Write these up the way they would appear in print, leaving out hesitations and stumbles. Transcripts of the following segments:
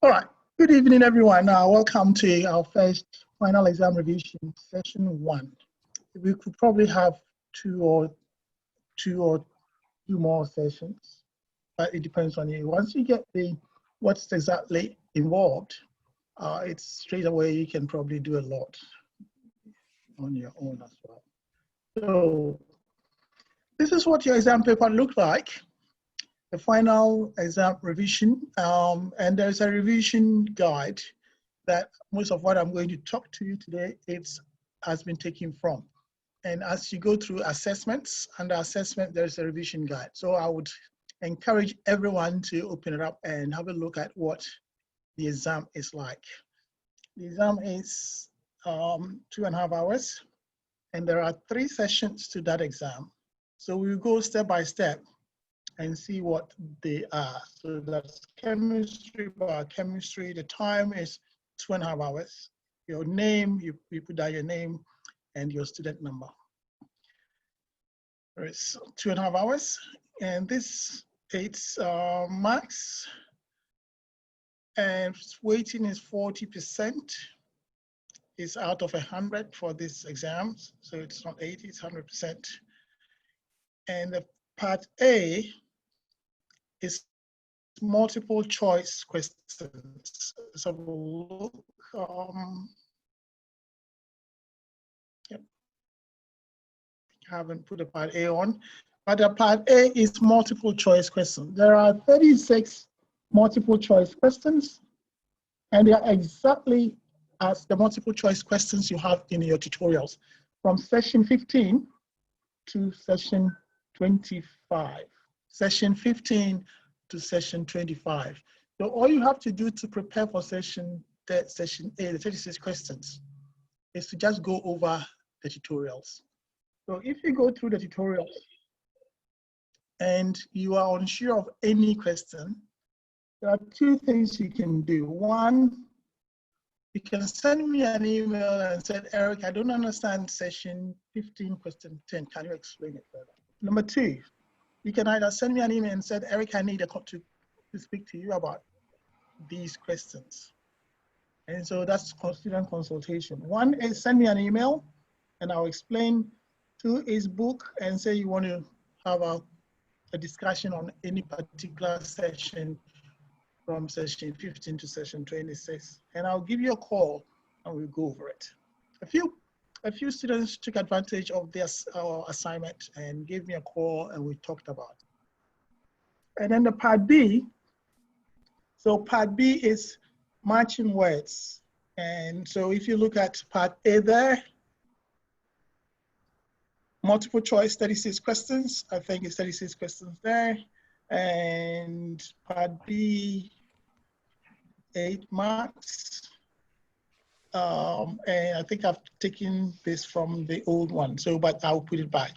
All right. Good evening, everyone. Welcome to our first final exam revision, session 1. We could probably have two more sessions, but it depends on you. Once you get what's exactly involved, it's straight away you can probably do a lot on your own as well. So this is what your exam paper looked like. The final exam revision, and there's a revision guide that most of what I'm going to talk to you today has been taken from. And as you go through assessments, under assessment, there's a revision guide. So I would encourage everyone to open it up and have a look at what the exam is like. The exam is 2.5 hours, and there are 3 sessions to that exam. So we'll go step by step and see what they are. So that's chemistry, biochemistry. The time is 2.5 hours. Your name, you put down your name and your student number. It's 2.5 hours, and it's max, and weighting is 40%. It's out of 100 for this exam, so it's not 80, it's 100%. And the part A is multiple choice questions. So look, yep. I haven't put the part A on, but the part A is multiple choice questions. There are 36 multiple choice questions, and they are exactly as the multiple choice questions you have in your tutorials from session 15 to session 25. Session 15 to session 25. So all you have to do to prepare for session A, the 36 questions, is to just go over the tutorials. So if you go through the tutorials and you are unsure of any question, there are 2 things you can do. One, you can send me an email and say, Eric, I don't understand session 15, question 10. Can you explain it further? Number 2, you can either send me an email and say, Eric, I need to speak to you about these questions. And so that's student consultation. 1 is send me an email and I'll explain. 2 is book and say you want to have a discussion on any particular session from session 15 to session 26. And I'll give you a call and we'll go over it. A few students took advantage of this assignment and gave me a call and we talked about it. And then the part B, so part B is matching words. And so if you look at part A there, multiple choice, 36 questions. I think it's 36 questions there. And part B, 8 marks. And I think I've taken this from the old one, but I'll put it back.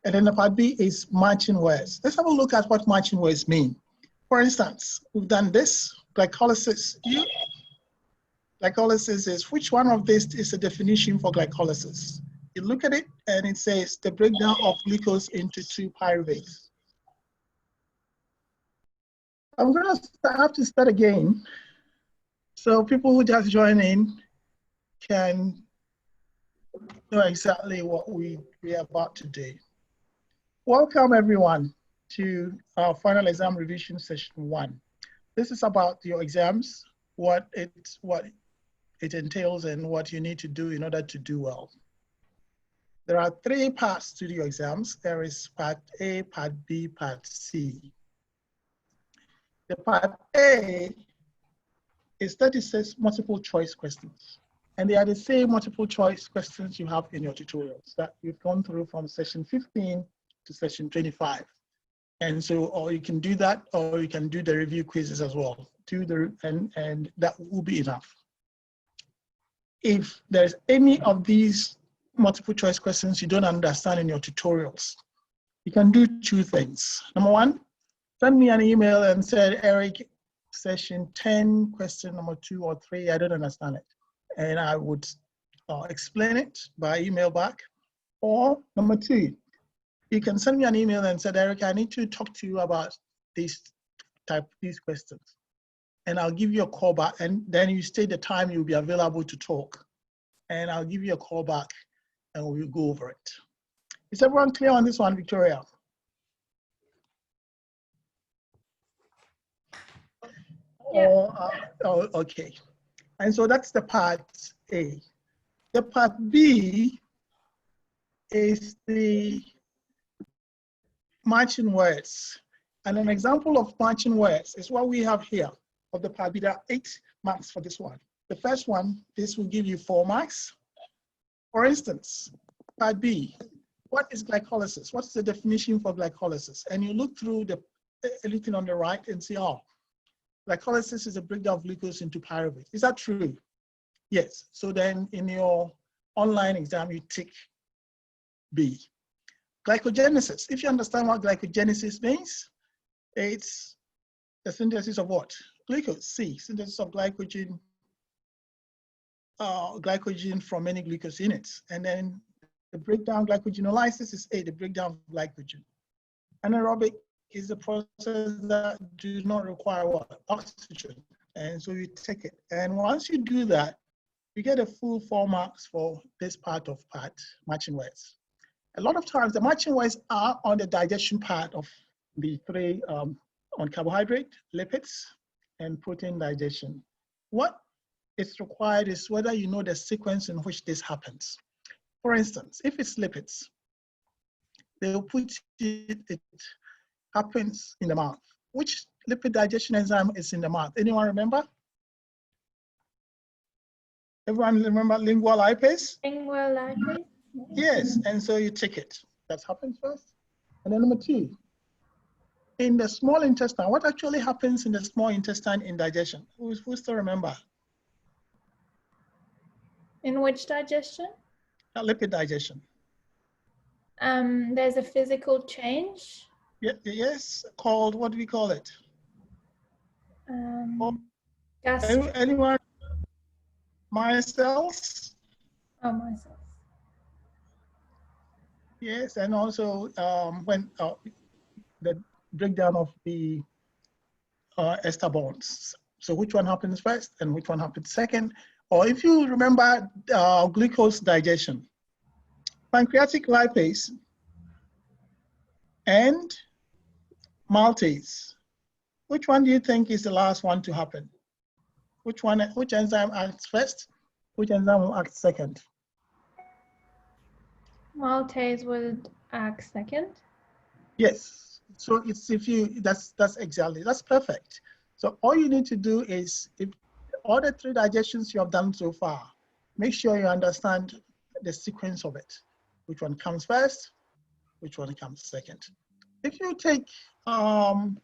And then the part B is matching words. Let's have a look at what matching words mean. For instance, we've done this, glycolysis. Glycolysis is, which one of these is a definition for glycolysis? You look at it and it says the breakdown of glucose into 2 pyruvates. I'm gonna have to start again. So people who just join in can know exactly what we are about to do. Welcome everyone to our final exam revision session 1. This is about your exams, what it entails and what you need to do in order to do well. There are 3 parts to your exams. There is part A, part B, part C. The part A is 36 multiple choice questions. And they are the same multiple choice questions you have in your tutorials that you've gone through from session 15 to session 25. And so, or you can do that, or you can do the review quizzes as well. And that will be enough. If there's any of these multiple choice questions you don't understand in your tutorials, you can do 2 things. Number 1, send me an email and say, Eric, session 10, question number 2 or 3, I don't understand it. And I would explain it by email back. Or number 2, you can send me an email and say, Eric, I need to talk to you about these questions. and I'll give you a call back, and then you state the time you'll be available to talk, and I'll give you a call back and we'll go over it. Is everyone clear on this one, Victoria? Yeah. Oh, okay. And so that's the part A. The part B is the matching words. And an example of matching words is what we have here of the part B. There are 8 marks for this one. The first one, this will give you 4 marks. For instance, part B, what is glycolysis? What's the definition for glycolysis? And you look through the anything on the right and see, oh, glycolysis is a breakdown of glucose into pyruvate. Is that true? Yes. So then in your online exam, you tick B. Glycogenesis. If you understand what glycogenesis means, it's the synthesis of what? Glucose. C. Synthesis of glycogen from many glucose units. And then the breakdown glycogenolysis is A, the breakdown of glycogen. Anaerobic is a process that do not require what? Oxygen. And so you take it. And once you do that, you get a full 4 marks for this part of matching words. A lot of times the matching words are on the digestion part of the 3 on carbohydrate, lipids, and protein digestion. What is required is whether you know the sequence in which this happens. For instance, if it's lipids, they'll put it happens in the mouth. Which lipid digestion enzyme is in the mouth? Anyone remember? Everyone remember lingual lipase? Lingual lipase? Yes, and so you take it. That happens first. And then number 2, in the small intestine, what actually happens in the small intestine in digestion? Who still remember? In which digestion? Lipid digestion. There's a physical change. Yeah, yes, called, what do we call it? Anyone? Micelles? Oh, micelles. Yes, and also when the breakdown of the ester bonds. So which one happens first and which one happens second? Or if you remember glucose digestion, pancreatic lipase and maltase. Which one do you think is the last one to happen? Which enzyme acts first? Which enzyme will act second? Maltase would act second. Yes. So it's that's exactly, that's perfect. So all you need to do is, if all the 3 digestions you have done so far, make sure you understand the sequence of it. Which one comes first? Which one comes second? If you take alpha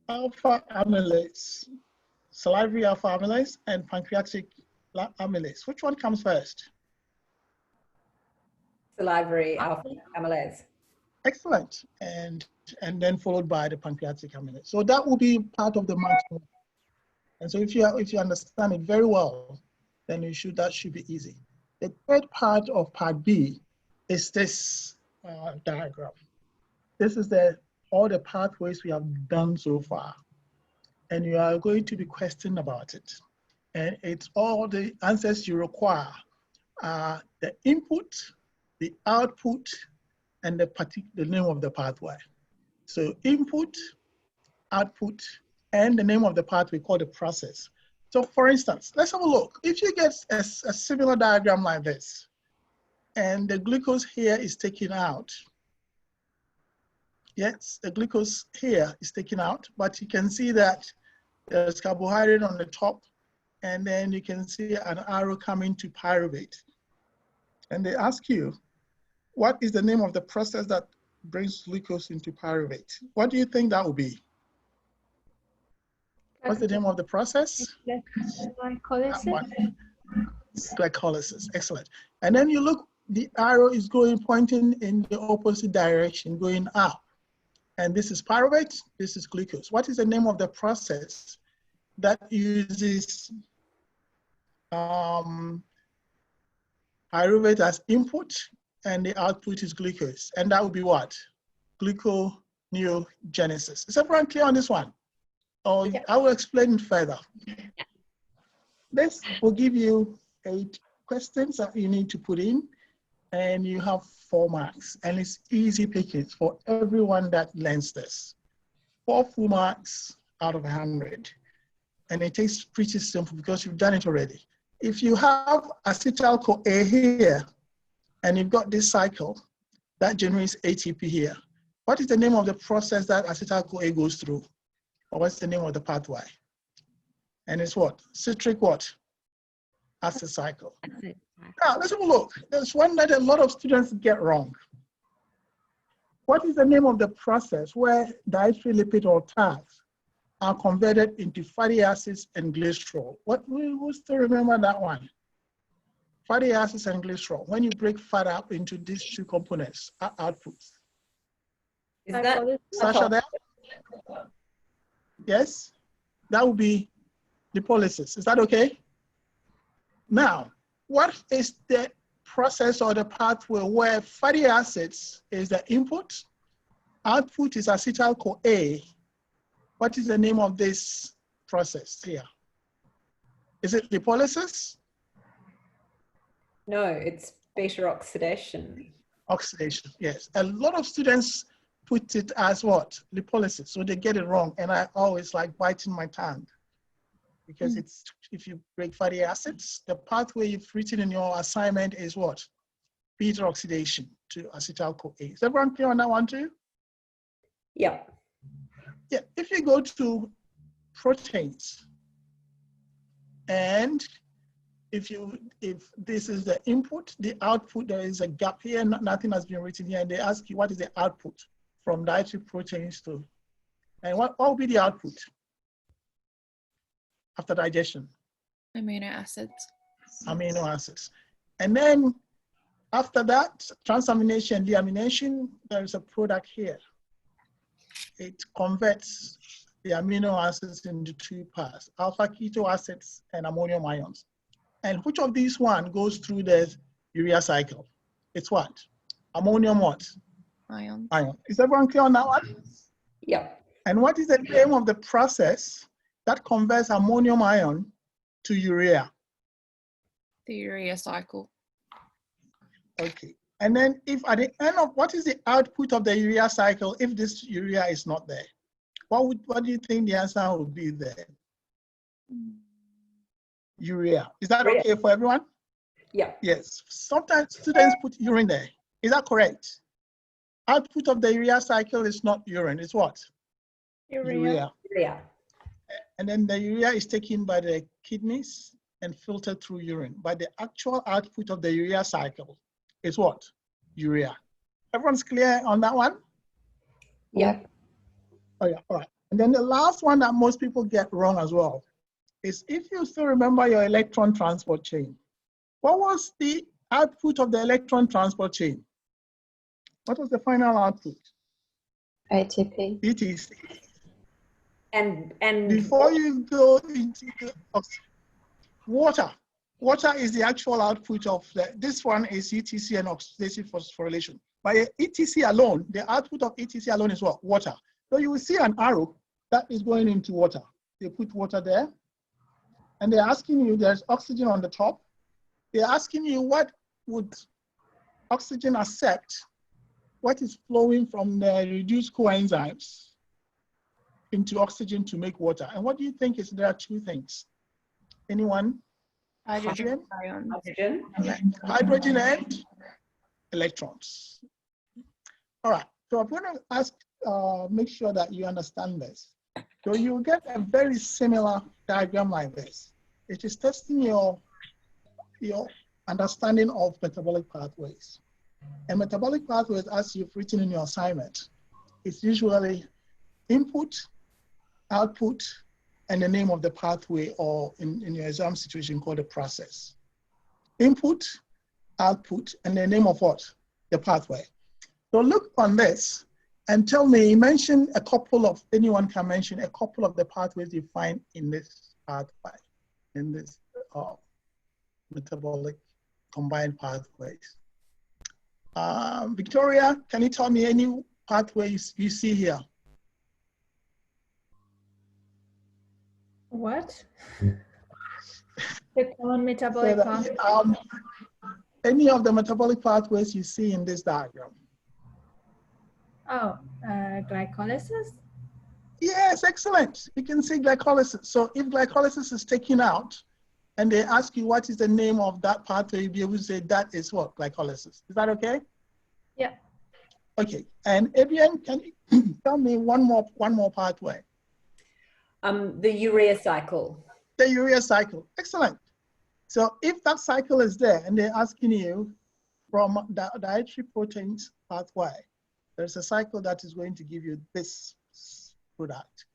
amylase, salivary alpha amylase, and pancreatic amylase, which one comes first? Salivary alpha amylase. Excellent. And then followed by the pancreatic amylase. So that will be part of the matching. And so if you understand it very well, then that should be easy. The third part of part B is this diagram. This is all the pathways we have done so far. And you are going to be questioned about it. And it's all the answers you require are the input, the output, and the name of the pathway. So input, output, and the name of the pathway called the process. So for instance, let's have a look. If you get a similar diagram like this, and the glucose here is taken out. Yes, the glucose here is taken out, but you can see that there's carbohydrate on the top, and then you can see an arrow coming to pyruvate. And they ask you, what is the name of the process that brings glucose into pyruvate? What do you think that will be? What's the name of the process? Glycolysis. Glycolysis, excellent. And then you look, the arrow is pointing in the opposite direction, going up. And this is pyruvate, this is glucose. What is the name of the process that uses pyruvate as input and the output is glucose? And that would be what? Gluconeogenesis. Is everyone clear on this one? Or Yeah. I will explain it further. This will give you 8 questions that you need to put in, and you have 4 marks. And it's easy pickings for everyone that learns this. 4 full marks out of 100. And it takes pretty simple because you've done it already. If you have acetyl-CoA here, and you've got this cycle that generates ATP here, what is the name of the process that acetyl-CoA goes through? Or what's the name of the pathway? And it's what? Citric what? Acid cycle. Now, let's have a look. There's one that a lot of students get wrong. What is the name of the process where dietary lipid or TARs are converted into fatty acids and glycerol? What, we will still remember that one. Fatty acids and glycerol. When you break fat up into these 2 components, outputs. Is that Sasha there? Yes? That would be lipolysis. Is that okay? Now, what is the process or the pathway where fatty acids is the input, output is acetyl-CoA? What is the name of this process here? Is it lipolysis? No, it's beta oxidation. Oxidation, yes. A lot of students put it as what? Lipolysis, so they get it wrong. And I always like biting my tongue because it's, if you break fatty acids, the pathway you've written in your assignment is what? Beta oxidation to acetyl-CoA. Is everyone clear on that one too? Yeah. Yeah, if you go to proteins, and if this is the input, the output, there is a gap here, nothing has been written here, and they ask you what is the output from dietary proteins to, and what will be the output after digestion? Amino acids. Amino acids. And then after that, transamination and deamination, there is a product here. It converts the amino acids into 2 parts, alpha keto acids and ammonium ions. And which of these one goes through the urea cycle? It's what? Ammonium what? Ions. Ion. Is everyone clear on that one? Yeah. And what is the name of the process that converts ammonium ion to urea? The urea cycle. Okay. And then if at the end of, what is the output of the urea cycle if this urea is not there? What do you think the answer would be there? Urea. Is that okay for everyone? Yeah. Yes. Sometimes students put urine there. Is that correct? Output of the urea cycle is not urine. It's what? Urea. Yeah. And then the urea is taken by the kidneys and filtered through urine. But the actual output of the urea cycle is what? Urea. Everyone's clear on that one? Yeah. Oh yeah, all right. And then the last one that most people get wrong as well is if you still remember your electron transport chain. What was the output of the electron transport chain? What was the final output? ATP. ETC. And Before you go into the water, water is the actual output of this one is ETC and oxidative phosphorylation. By ETC alone, the output of ETC alone is what? Water. So you will see an arrow that is going into water. They put water there, and they're asking you, there's oxygen on the top. They're asking you what would oxygen accept, what is flowing from the reduced coenzymes into oxygen to make water. And what do you think is there are 2 things? Anyone? Hydrogen ions. hydrogen. Hydrogen and electrons. All right, so I'm going to ask, make sure that you understand this. So you get a very similar diagram like this. It is testing your understanding of metabolic pathways. And metabolic pathways, as you've written in your assignment, is usually input, output, and the name of the pathway, or in your exam situation called a process. Input, output, and the name of what? The pathway. So look on this and tell me, mention a couple of, anyone can mention a couple of the pathways you find in this pathway, in this metabolic combined pathways. Victoria, can you tell me any pathways you see here? what? The common So metabolic that, pathway. any of the metabolic pathways you see in this diagram. Oh, glycolysis? Yes, excellent. You can see glycolysis. So if glycolysis is taken out and they ask you what is the name of that pathway, you'll be able to say that is what? Glycolysis. Is that okay? Yeah. Okay. And Adrian, can you tell me one more pathway? The urea cycle. The urea cycle. Excellent. So if that cycle is there and they're asking you from the dietary proteins pathway, there's a cycle that is going to give you this product.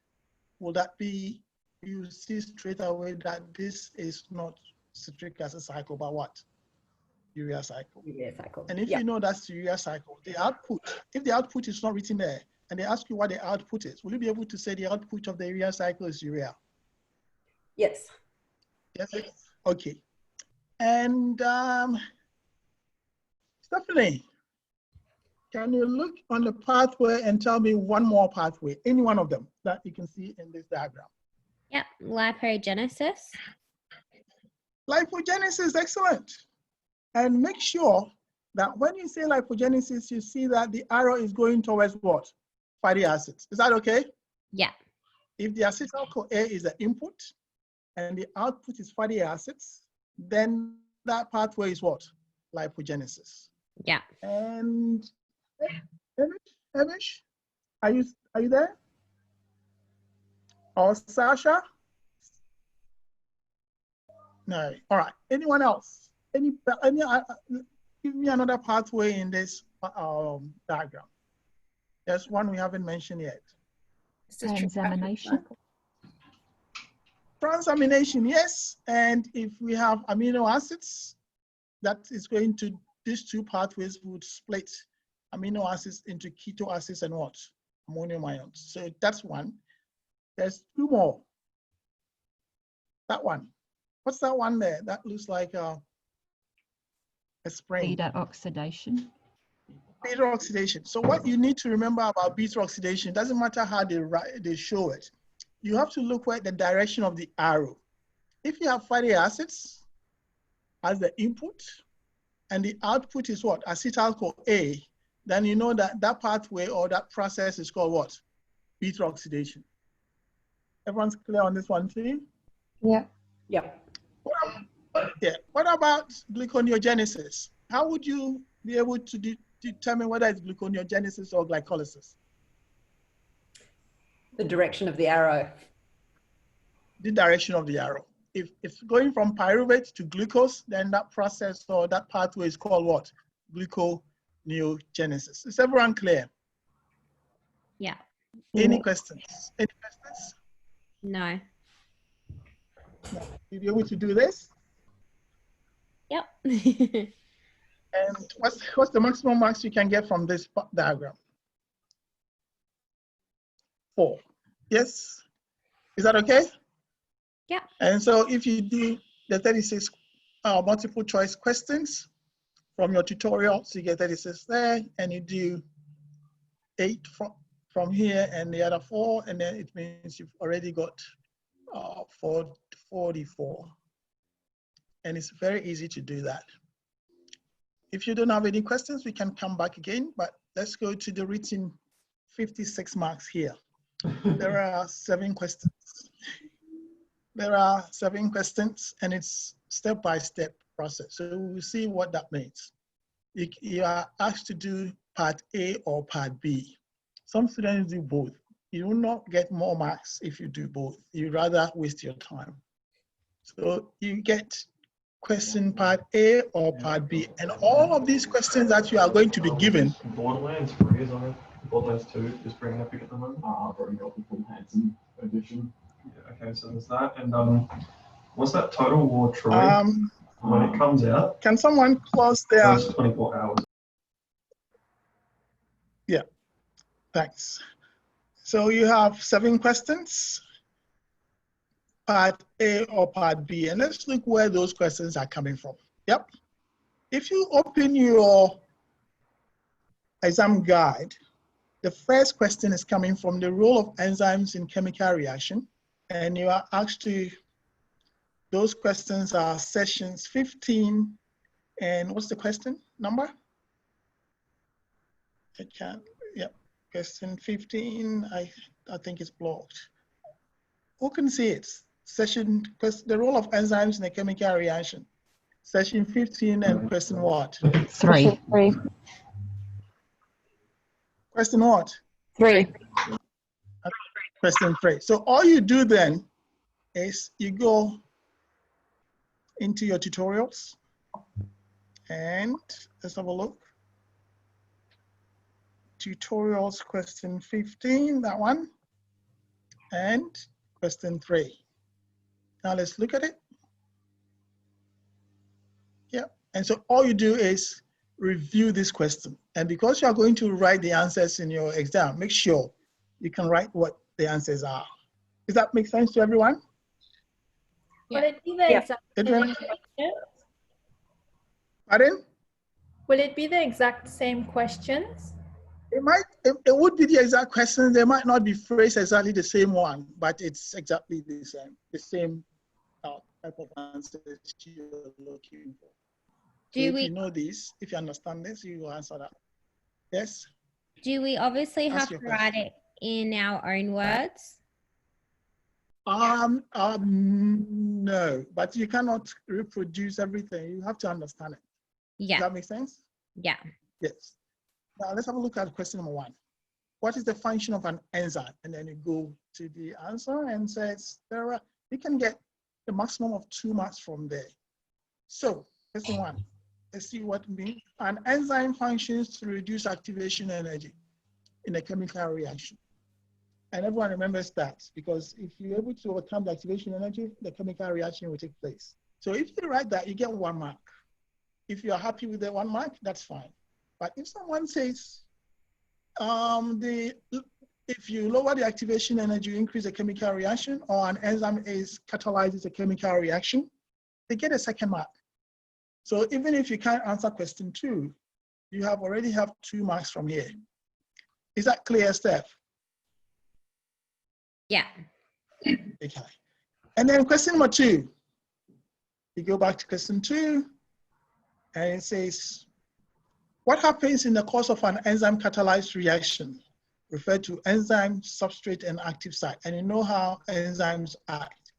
Will that be, you see straight away that this is not citric acid cycle, but what? Urea cycle. Urea cycle. And if Yeah. you know that's the urea cycle, the output, if the output is not written there and they ask you what the output is, will you be able to say the output of the urea cycle is urea? Yes. Yes. Okay. And Stephanie, can you look on the pathway and tell me one more pathway, any one of them that you can see in this diagram? Yep, lipogenesis. Lipogenesis, excellent. And make sure that when you say lipogenesis, you see that the arrow is going towards what? Fatty acids. Is that okay? Yeah. If the acetyl CoA is the input and the output is fatty acids, then that pathway is what? Lipogenesis. Yeah. And Hamish, are you there? Or Sasha? No. All right. Anyone else? Any give me another pathway in this diagram. There's one we haven't mentioned yet. Transamination. Transamination, yes. And if we have amino acids, that is going to, these two pathways would split amino acids into keto acids and what? Ammonium ions. So that's one. There's two more. That one. What's that one there? That looks like a spring. Beta oxidation. Beta oxidation. So what you need to remember about beta oxidation, doesn't matter how they show it. You have to look where the direction of the arrow. If you have fatty acids as the input and the output is what? Acetyl CoA, then you know that that pathway or that process is called what? Beta oxidation. Everyone's clear on this one too? Yeah. Yeah. Yeah. What about gluconeogenesis? How would you be able to determine whether it's gluconeogenesis or glycolysis? The direction of the arrow. The direction of the arrow. If going from pyruvate to glucose, then that process or that pathway is called what? Gluconeogenesis. Is everyone clear? Yeah. Any questions? Any questions? No. No. You'll be able to do this? Yep. And what's the maximum marks you can get from this diagram? 4. Yes? Is that okay? Yeah. And so if you do the 36 multiple choice questions from your tutorial, so you get 36 there, and you do 8 from here and the other 4, and then it means you've already got 44. And it's very easy to do that. If you don't have any questions, we can come back again, but let's go to the written 56 marks here. There are 7 questions. There are 7 questions, and it's step-by-step process. So we'll see what that means. You are asked to do part A or part B. Some students do both. You will not get more marks if you do both. You'd rather waste your time. So you get question part A or part B. And all of these questions that you are going to be given. Borderlands 3 is on it. Borderlands 2 is bringing epic at the moment. I've already got the full Hanson edition. Yeah, okay, so there's that. And what's that Total War Troy? When it comes out? Can someone close their... First 24 hours. Yeah, thanks. So you have 7 questions, part A or part B, and let's look where those questions are coming from. Yep. If you open your exam guide, the first question is coming from the role of enzymes in chemical reaction. And you are asked to, those questions are sessions 15, and what's the question number? I can't, yeah, question 15, I think it's blocked. Who can see it? Session, the role of enzymes in a chemical reaction. Session 15 and question what? 3. 3. Question what? 3. Question 3. So all you do then is you go into your tutorials and let's have a look. Tutorials question 15, that one, and question 3. Now let's look at it. Yeah, and so all you do is review this question. And because you are going to write the answers in your exam, make sure you can write what the answers are. Does that make sense to everyone? Will it be the Yeah. exact Everyone? same question? Pardon? Will it be the exact same questions? It would be the exact question. They might not be phrased exactly the same one, but it's exactly the same type of answers you're looking for. So if you know this, if you understand this, you will answer that. Yes? Do we obviously That's have your to write it in our own words? No, but you cannot reproduce everything. You have to understand it. Does Yeah. that make sense? Yeah. Yes. Now let's have a look at question number 1. What is the function of an enzyme? And then you go to the answer and says you can get a maximum of 2 marks from there. So question 1, let's see what it means. An enzyme functions to reduce activation energy in a chemical reaction. And everyone remembers that because if you're able to overcome the activation energy, the chemical reaction will take place. So if you write that, you get 1 mark. If you're happy with the 1 mark, that's fine. But if someone says, if you lower the activation energy, you increase the chemical reaction, or an enzyme catalyzes a chemical reaction, they get a 2nd mark. So even if you can't answer question 2, you already have 2 marks from here. Is that clear, Steph? Yeah. Okay. And then question number 2, you go back to question 2, and it says, what happens in the course of an enzyme catalyzed reaction, referred to enzyme, substrate, and active site? And you know how enzymes act.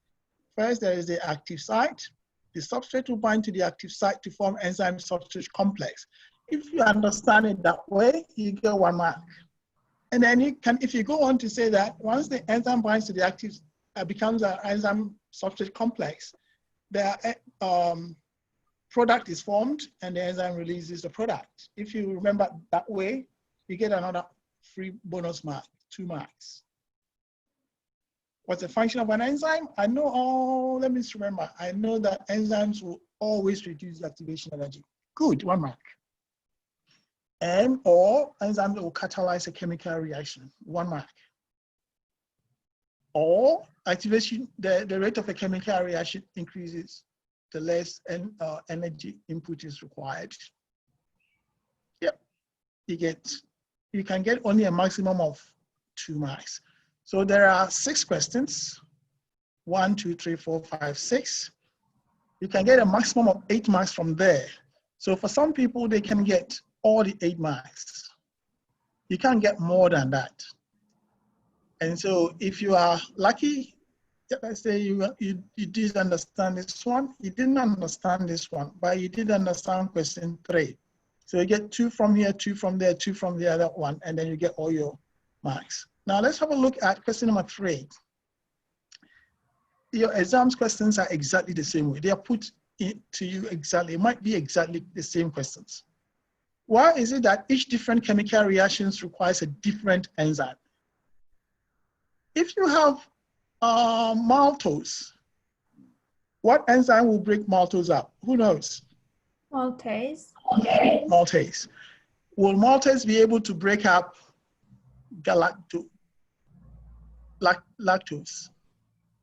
First, there is the active site. The substrate will bind to the active site to form enzyme substrate complex. If you understand it that way, you get 1 mark. And then you can, if you go on to say that once the enzyme binds to the active, becomes an enzyme substrate complex, the product is formed and the enzyme releases the product. If you remember that way, you get another free bonus mark, 2 marks. What's the function of an enzyme? I know, let me just remember. I know that enzymes will always reduce the activation energy. Good, 1 mark. And or enzymes will catalyze a chemical reaction, 1 mark. Or activation, the rate of a chemical reaction increases, the less energy input is required. Yep, you can get only a maximum of 2 marks. So there are 6 questions, 1, 2, 3, 4, 5, 6. You can get a maximum of 8 marks from there. So for some people, they can get all the 8 marks. You can't get more than that. And so if you are lucky, let's say you did understand this one, you didn't understand this one, but you did understand question 3. So you get 2 from here, 2 from there, 2 from the other one, and then you get all your marks. Now let's have a look at question number 3. Your exams questions are exactly the same way. They are put to you exactly, it might be exactly the same questions. Why is it that each different chemical reactions requires a different enzyme? If you have maltose, what enzyme will break maltose up? Who knows? Maltase. Maltase. Will maltase be able to break up lactose?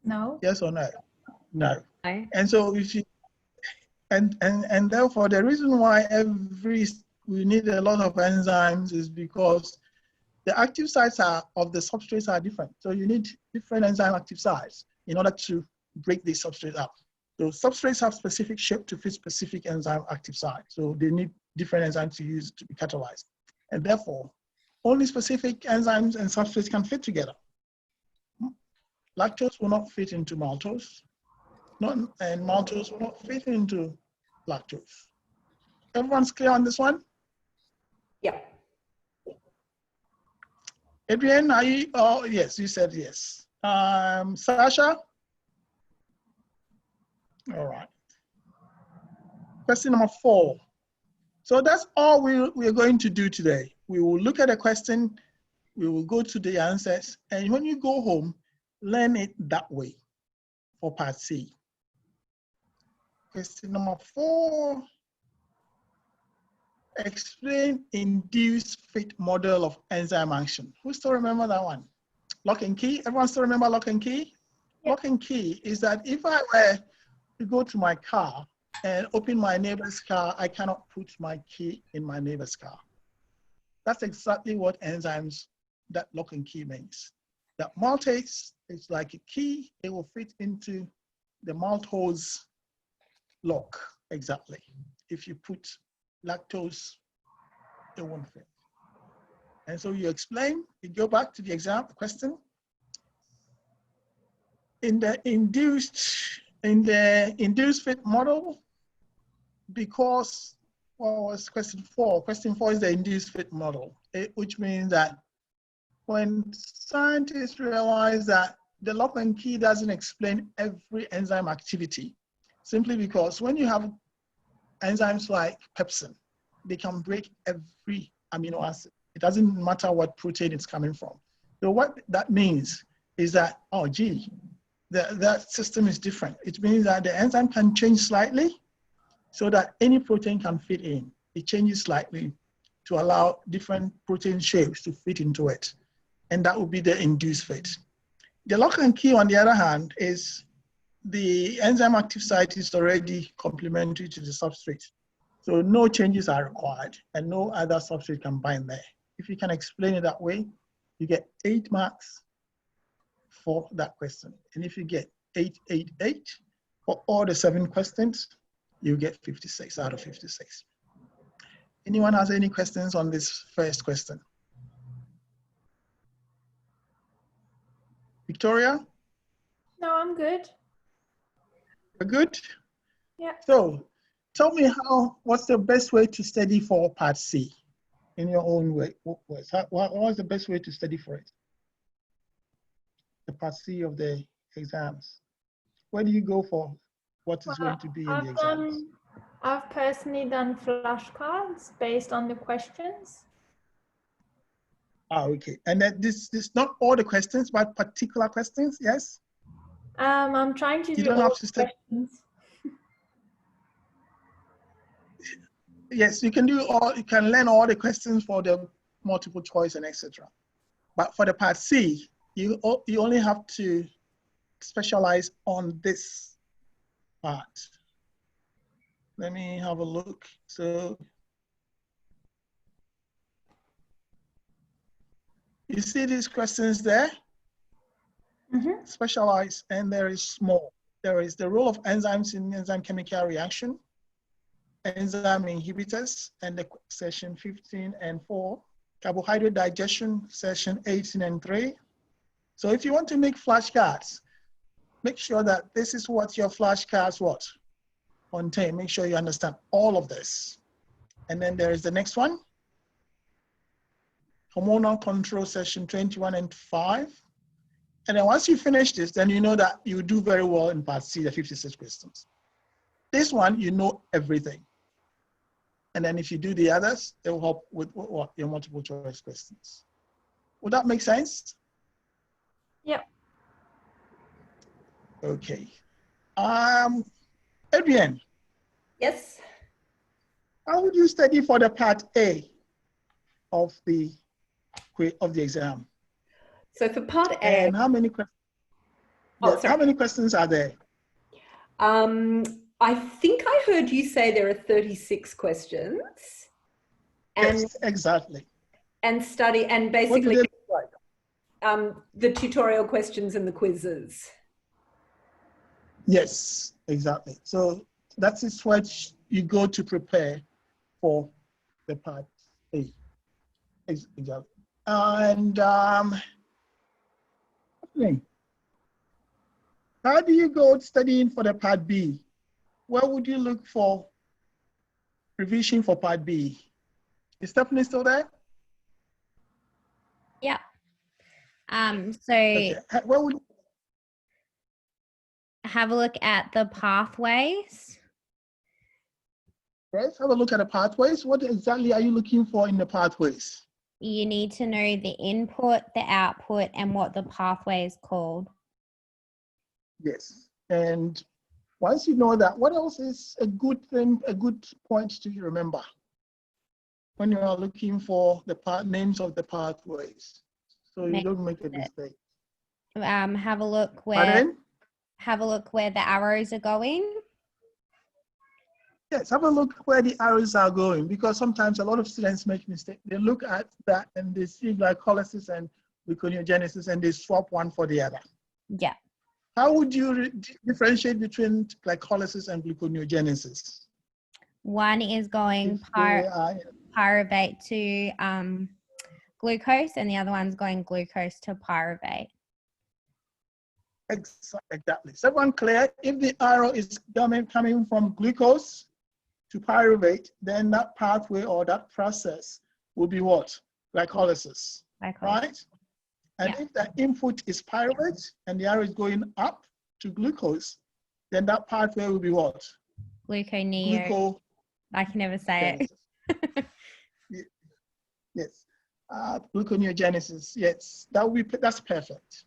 No. Yes or no? No. No. And so if you, and therefore the reason why we need a lot of enzymes is because the active sites of the substrates are different. So you need different enzyme active sites. in order to break the substrate up. So substrates have specific shape to fit specific enzyme active site. So they need different enzymes to use to be catalyzed. And therefore, only specific enzymes and substrates can fit together. Lactose will not fit into maltose, and maltose will not fit into lactose. Everyone's clear on this one? Yeah. Adrian, are you? Oh, yes, you said yes. Sasha? All right. Question number 4. So that's all we're going to do today. We will look at a question, we will go to the answers, and when you go home, learn it that way for part C. Question number 4. Explain induced fit model of enzyme action. Who still remember that one? Lock and key. Everyone still remember lock and key? Yep. Lock and key is that if I were to go to my car and open my neighbor's car, I cannot put my key in my neighbor's car. That's exactly what enzymes, that lock and key means. That maltase is like a key, it will fit into the maltose lock, exactly. If you put lactose, it won't fit. And so you explain, you go back to the exam question. In the induced fit model, because what was question 4? Question 4 is the induced fit model, which means that when scientists realize that the lock and key doesn't explain every enzyme activity, simply because when you have enzymes like pepsin, they can break every amino acid. It doesn't matter what protein it's coming from. So what that means is that, oh gee, that system is different. It means that the enzyme can change slightly so that any protein can fit in. It changes slightly to allow different protein shapes to fit into it. And that would be the induced fit. The lock and key, on the other hand, is the enzyme active site is already complementary to the substrate. So no changes are required and no other substrate can bind there. If you can explain it that way, you get 8 marks for that question. And if you get 8, 8, 8 for all the 7 questions, you get 56 out of 56. Anyone has any questions on this first question? Victoria? No, I'm good. You're good? Yeah. So tell me what's the best way to study for part C in your own way? What was the best way to study for it? The part C of the exams. Where do you go for what is going to be in the exams? I've personally done flashcards based on the questions. Ah, okay. And that this not all the questions, but particular questions, yes? I'm trying to You do don't all have to study. questions. Yes, you can do all, you can learn all the questions for the multiple choice and etc. But for the part C, you only have to specialize on this part. Let me have a look. So you see these questions there? Mm-hmm. Specialize, and there is small. There is the role of enzymes in enzyme chemical reaction, enzyme inhibitors, and the session 15 and 4, carbohydrate digestion, session 18 and 3. So if you want to make flashcards, make sure that this is what your flashcards contain. Make sure you understand all of this. And then there is the next one, hormonal control, session 21 and 5. And then once you finish this, then you know that you do very well in part C, the 56 questions. This one, you know everything. And then if you do the others, it will help with your multiple choice questions. Would that make sense? Yep. Okay. Adrienne. Yes. How would you study for the part A of the exam? So for part A, and how many questions? Oh, how many questions are there? I think I heard you say there are 36 questions. And, yes, exactly. And study, and basically what do they look like? The tutorial questions and the quizzes. Yes, exactly. So that is what you go to prepare for the part A. Exactly. And how do you go studying for the part B? Where would you look for revision for part B? Is Stephanie still there? Yeah. So Okay. Where would have a look at the pathways. Let's have a look at the pathways. What exactly are you looking for in the pathways? You need to know the input, the output, and what the pathway is called. Yes. And once you know that, what else is a good thing, a good point to remember when you are looking for the names of the pathways, so you don't make a mistake? Have a look where Pardon? have a look where the arrows are going. Yes, have a look where the arrows are going, because sometimes a lot of students make mistakes. They look at that and they see glycolysis and gluconeogenesis and they swap one for the other. Yeah. How would you differentiate between glycolysis and gluconeogenesis? One is going If they are- pyruvate to glucose, and the other one's going glucose to pyruvate. Exactly. Is everyone clear? If the arrow is coming from glucose to pyruvate, then that pathway or that process will be what? Glycolysis, right? And Yeah. if the input is pyruvate and the arrow is going up to glucose, then that pathway will be what? Gluconeo. I can never say it. Yes. Gluconeogenesis. Yes, that's perfect.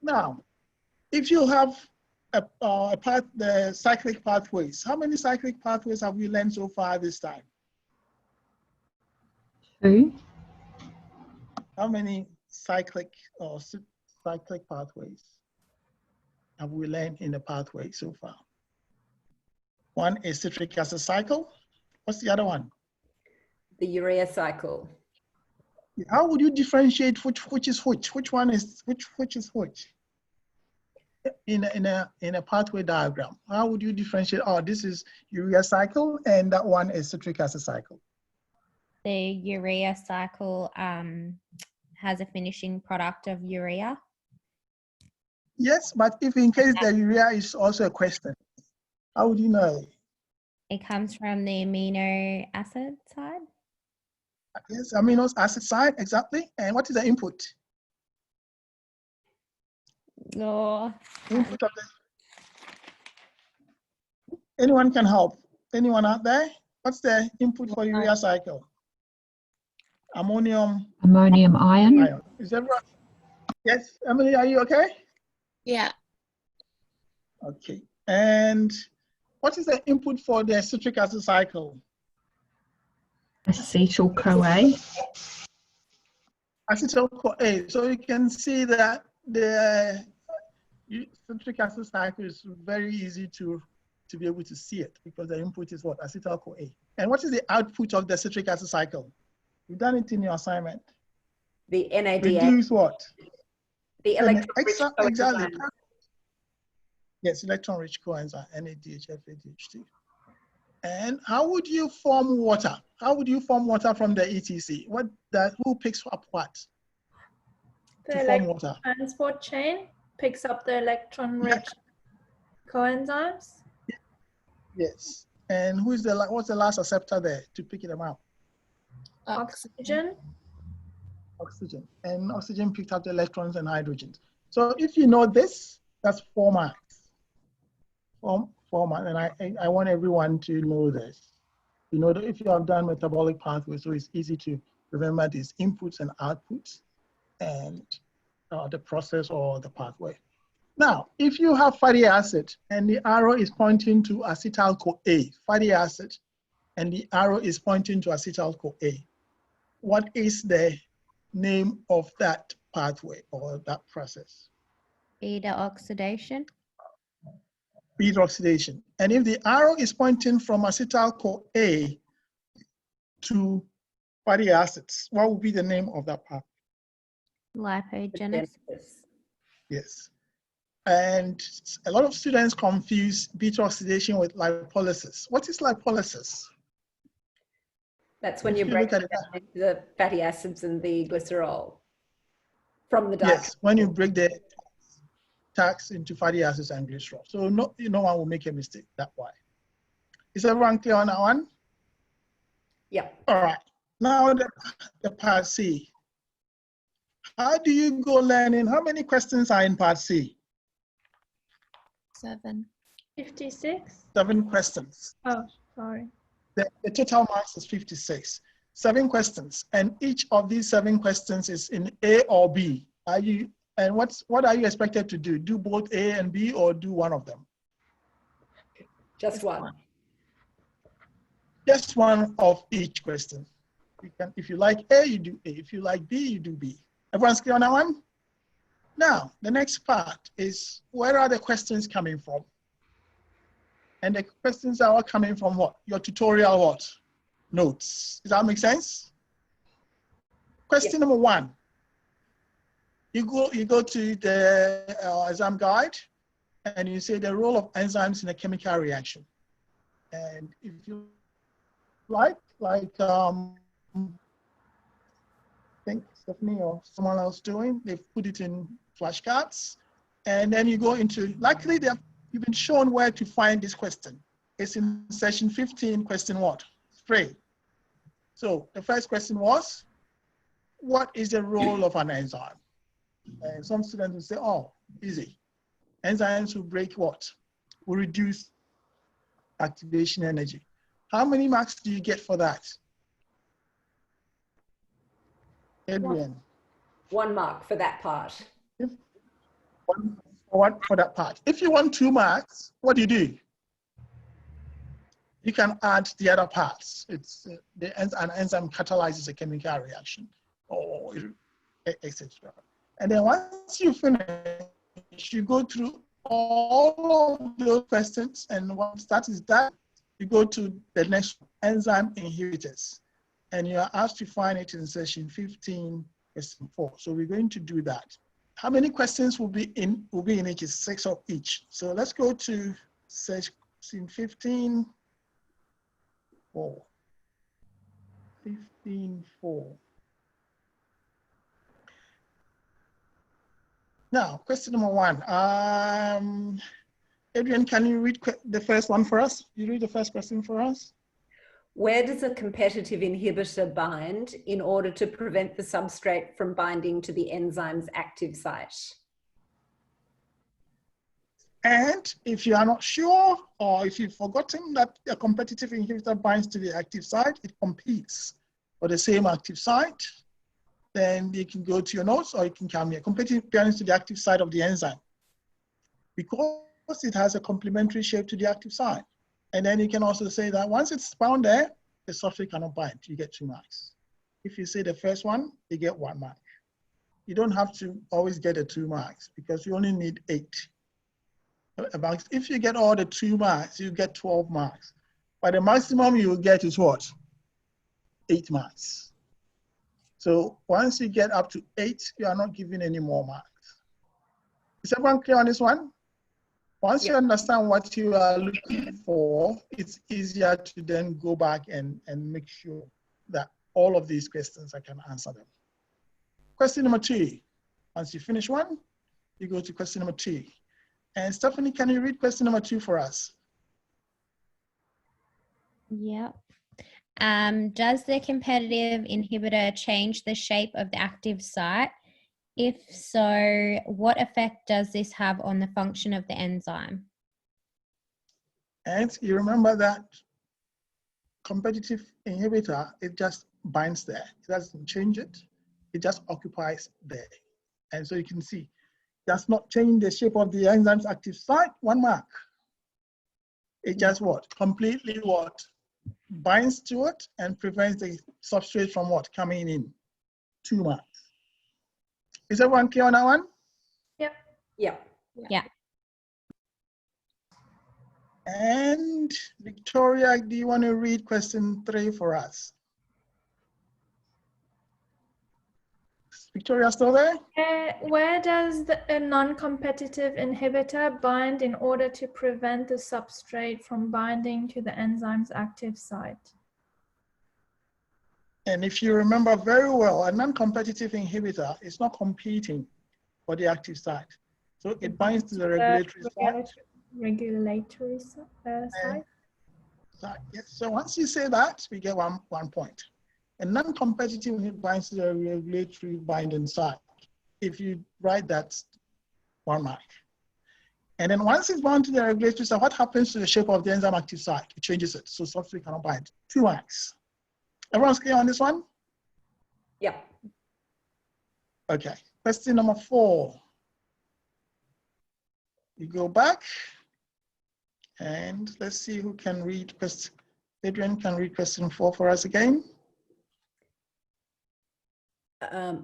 Now, if you have the cyclic pathways, how many cyclic pathways have we learned so far this time? 2. How many cyclic pathways have we learned in the pathway so far? One is citric acid cycle. What's the other one? The urea cycle. How would you differentiate which is which? Which one is which is which? In a pathway diagram, how would you differentiate? Oh, this is urea cycle and that one is citric acid cycle. The urea cycle has a finishing product of urea. Yes, but if in case the urea is also a question, how would you know? It comes from the amino acid side. Yes, amino acid side, exactly. And what is the input? Oh, Input of anyone can help. Anyone out there? What's the input for urea cycle? Ammonium ion. Is everyone? Yes, Emily, are you okay? Yeah. Okay. And what is the input for the citric acid cycle? Acetyl-CoA. Acetyl-CoA. So you can see that the citric acid cycle is very easy to be able to see it, because the input is what? Acetyl-CoA. And what is the output of the citric acid cycle? You've done it in your assignment. The NADH. Reduce what? The electron-rich Exactly. coenzyme. Yes, electron-rich coenzyme, NADH, FADH2. And how would you form water? How would you form water from the ETC? Who picks up what to form water? Transport chain picks up the electron-rich coenzymes. Yes. And what's the last acceptor there to pick them up? Oxygen. Oxygen. And oxygen picked up the electrons and hydrogen. So if you know this, that's 4 marks. And I want everyone to know this. You know that if you have done metabolic pathways, so it's easy to remember these inputs and outputs and the process or the pathway. Now, if you have fatty acid and the arrow is pointing to acetyl-CoA, fatty acid, and the arrow is pointing to acetyl-CoA, what is the name of that pathway or that process? beta oxidation. Beta oxidation. And if the arrow is pointing from acetyl-CoA to fatty acids, what would be the name of that pathway? Lipogenesis. Yes. And a lot of students confuse beta oxidation with lipolysis. What is lipolysis? That's when If you you break look it at it, down into the fatty acids and the glycerol from the diet. yes, when you break the tax into fatty acids and glycerol. So no one will make a mistake that way. Is everyone clear on that one? Yeah. All right. Now the part C. How do you go learning? How many questions are in part C? 7. 56. 7 questions. Oh, sorry. The total marks is 56. 7 questions, and each of these 7 questions is in A or B. What are you expected to do? Do both A and B, or do one of them? Just one. Just one of each question. You can, if you like A, you do A. If you like B, you do B. Everyone's clear on that one? Now, the next part is, where are the questions coming from? And the questions are all coming from what? Your tutorial what? Notes. Does that make sense? Question number 1. You go to the exam guide, and you say the role of enzymes in a chemical reaction. And if you like I think Stephanie or someone else doing, they've put it in flashcards, and then you go into, luckily you've been shown where to find this question. It's in session 15, question what? 3. So the first question was, what is the role of an enzyme? And some students will say, oh, easy. Enzymes will break what? Will reduce activation energy. How many marks do you get for that? Adrian. 1 mark for that part. One for that part. If you want 2 marks, what do? You can add the other parts. It's an enzyme catalyzes a chemical reaction, or etc. And then once you finish, you go through all of those questions, and once that is done, you go to the next enzyme inhibitors, and you are asked to find it in session 15, question 4. So we're going to do that. How many questions will be in each? Is 6 of each. So let's go to session 15, 4. 15, 4. Now, question number 1. Adrian, can you read the first one for us? You read the first question for us? Where does a competitive inhibitor bind in order to prevent the substrate from binding to the enzyme's active site? And if you are not sure, or if you've forgotten that a competitive inhibitor binds to the active site, it competes for the same active site, then you can go to your notes, or you can come here. Competitive binds to the active site of the enzyme, because it has a complementary shape to the active site. And then you can also say that once it's bound there, the substrate cannot bind. You get 2 marks. If you say the first one, you get 1 mark. You don't have to always get the 2 marks, because you only need 8. If you get all the 2 marks, you get 12 marks. But the maximum you will get is what? 8 marks. So once you get up to 8, you are not given any more marks. Is everyone clear on this one? Once you understand what you are looking for, it's easier to then go back and make sure that all of these questions, I can answer them. Question number 2. Once you finish 1, you go to question number 2. And Stephanie, can you read question number 2 for us? Yeah. Does the competitive inhibitor change the shape of the active site? If so, what effect does this have on the function of the enzyme? And you remember that competitive inhibitor, it just binds there. It doesn't change it. It just occupies there. And so you can see, does not change the shape of the enzyme's active site, 1 mark. It just what? Completely what? Binds to it and prevents the substrate from what? Coming in, 2 marks. Is everyone clear on that one? Yep. Yeah. Yeah. And Victoria, do you want to read question 3 for us? Victoria, still there? Where does a non-competitive inhibitor bind in order to prevent the substrate from binding to the enzyme's active site? And if you remember very well, a non-competitive inhibitor is not competing for the active site. So it binds to the regulatory site. Regulatory site? Yes. So once you say that, we get one point. A non-competitive inhibitor binds to the regulatory binding site. If you write that, 1 mark. And then once it's bound to the regulatory site, what happens to the shape of the enzyme active site? It changes it, so substrate cannot bind. 2 marks. Everyone's clear on this one? Yeah. Okay. Question number 4. You go back, and let's see who can read question. Adrian can read question 4 for us again.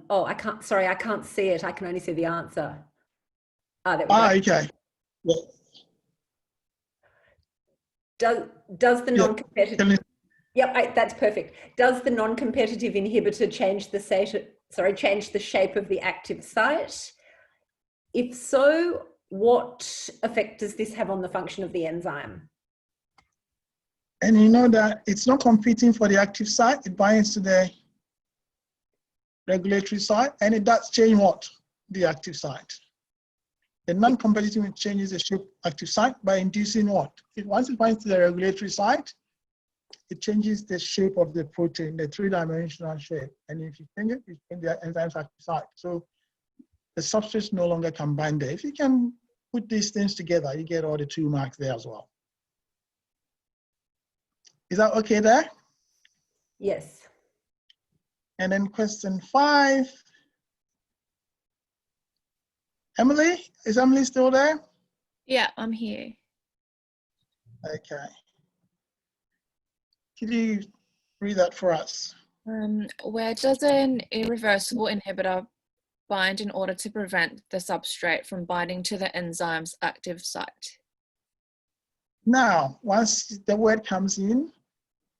Oh, I can't, sorry, I can't see it. I can only see the answer. There we go. Okay. Yeah. Does the non-competitive, Yeah. yep, that's perfect. Does the non-competitive inhibitor change the shape of the active site? If so, what effect does this have on the function of the enzyme? And you know that it's not competing for the active site, it binds to the regulatory site, and it does change what? The active site. The non-competitive changes the shape active site by inducing what? Once it binds to the regulatory site, it changes the shape of the protein, the 3-dimensional shape. And if you change it, you change the enzyme's active site. So the substrate no longer can bind there. If you can put these things together, you get all the 2 marks there as well. Is that okay there? Yes. And then question 5. Emily, is Emily still there? Yeah, I'm here. Okay. Can you read that for us? Where does an irreversible inhibitor bind in order to prevent the substrate from binding to the enzyme's active site? Now, once the word comes in,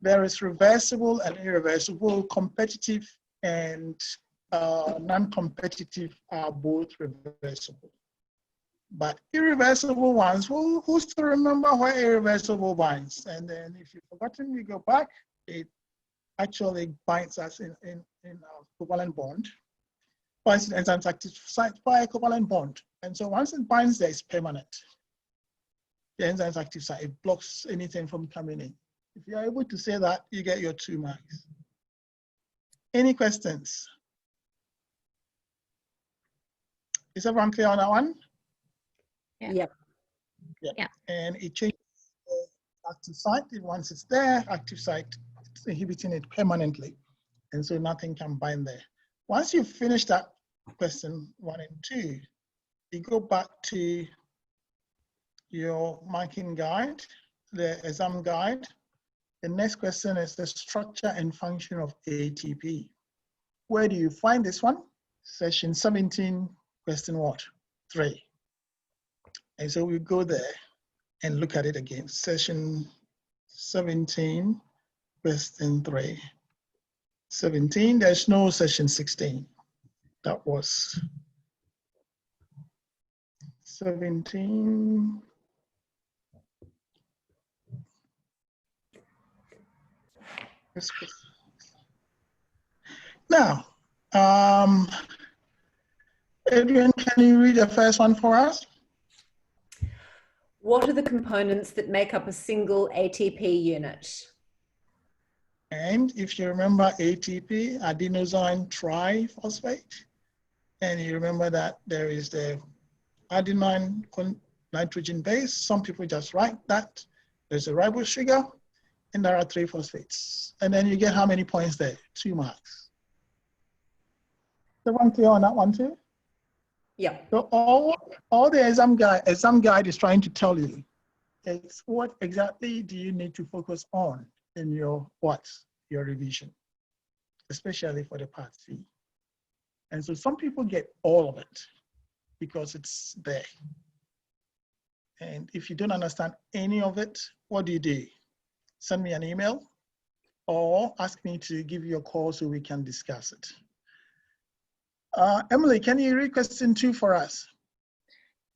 there is reversible and irreversible. Competitive and non-competitive are both reversible. But irreversible ones, who's to remember where irreversible binds? And then if you've forgotten, you go back, it actually binds us in a covalent bond, binds the enzyme's active site by a covalent bond. And so once it binds there, it's permanent. The enzyme's active site, it blocks anything from coming in. If you're able to say that, you get your 2 marks. Any questions? Is everyone clear on that one? Yeah. Yep. Yeah. And it changes the active site. Once it's there, active site, it's inhibiting it permanently. And so nothing can bind there. Once you finish that question 1 and 2, you go back to your marking guide, the exam guide. The next question is the structure and function of ATP. Where do you find this one? Session 17, question what? 3. And so we go there and look at it again. Session 17, question 3. 17, there's no session 16. That was 17. Now, Adrian, can you read the first one for us? What are the components that make up a single ATP unit? And if you remember ATP, adenosine triphosphate, and you remember that there is the adenine nitrogen base. Some people just write that. There's a ribose sugar, and there are 3 phosphates. And then you get how many points there? 2 marks. Everyone clear on that one too? Yeah. So all the exam guide is trying to tell you is what exactly do you need to focus on in your revision, especially for the part C. And so some people get all of it because it's there. And if you don't understand any of it, what do? Send me an email or ask me to give you a call so we can discuss it. Emily, can you read question 2 for us?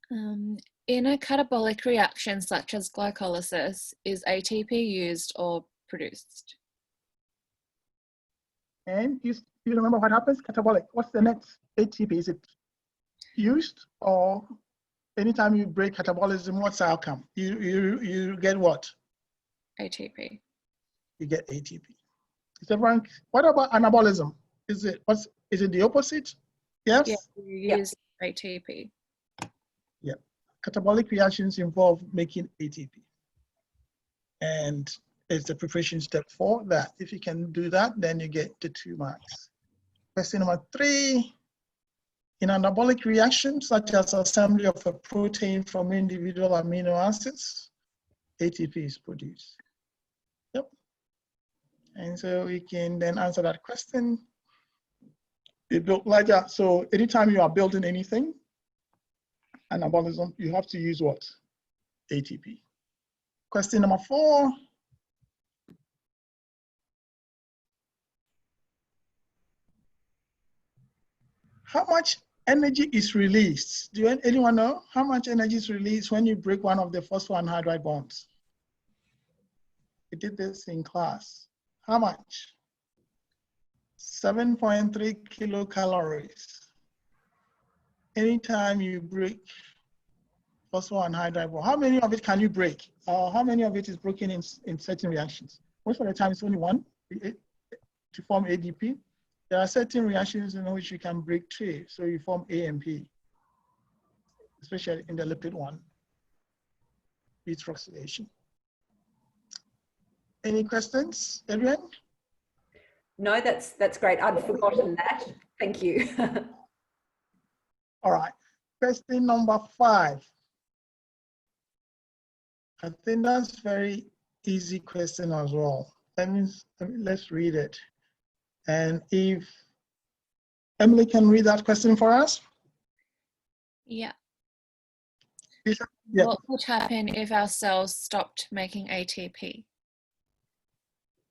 In a catabolic reaction such as glycolysis, is ATP used or produced? And you remember what happens? Catabolic. What's the next ATP? Is it used, or anytime you break catabolism, what's the outcome? You get what? ATP. You get ATP. Is everyone? What about anabolism? Is it the opposite? Yes. Yeah, you use ATP. Yeah. Catabolic reactions involve making ATP, and it's the preparation step for that. If you can do that, then you get the 2 marks. Question number 3. In anabolic reactions, such as assembly of a protein from individual amino acids, ATP is produced. Yep. And so we can then answer that question. You build larger. So anytime you are building anything, anabolism, you have to use what? ATP. Question number 4. How much energy is released? Do anyone know how much energy is released when you break one of the phosphoanhydride bonds? We did this in class. How much? 7.3 kilocalories. Anytime you break phosphoanhydride bond, how many of it can you break? How many of it is broken in certain reactions? Most of the time it's only one to form ADP. There are certain reactions in which you can break 2, so you form AMP, especially in the lipid one, hydroxylation. Any questions, Adrian? No, that's great. I'd forgotten that. Thank you. All right. Question number 5. I think that's very easy question as well. Let's read it. And if Emily can read that question for us. Yeah. Yeah. What would happen if our cells stopped making ATP?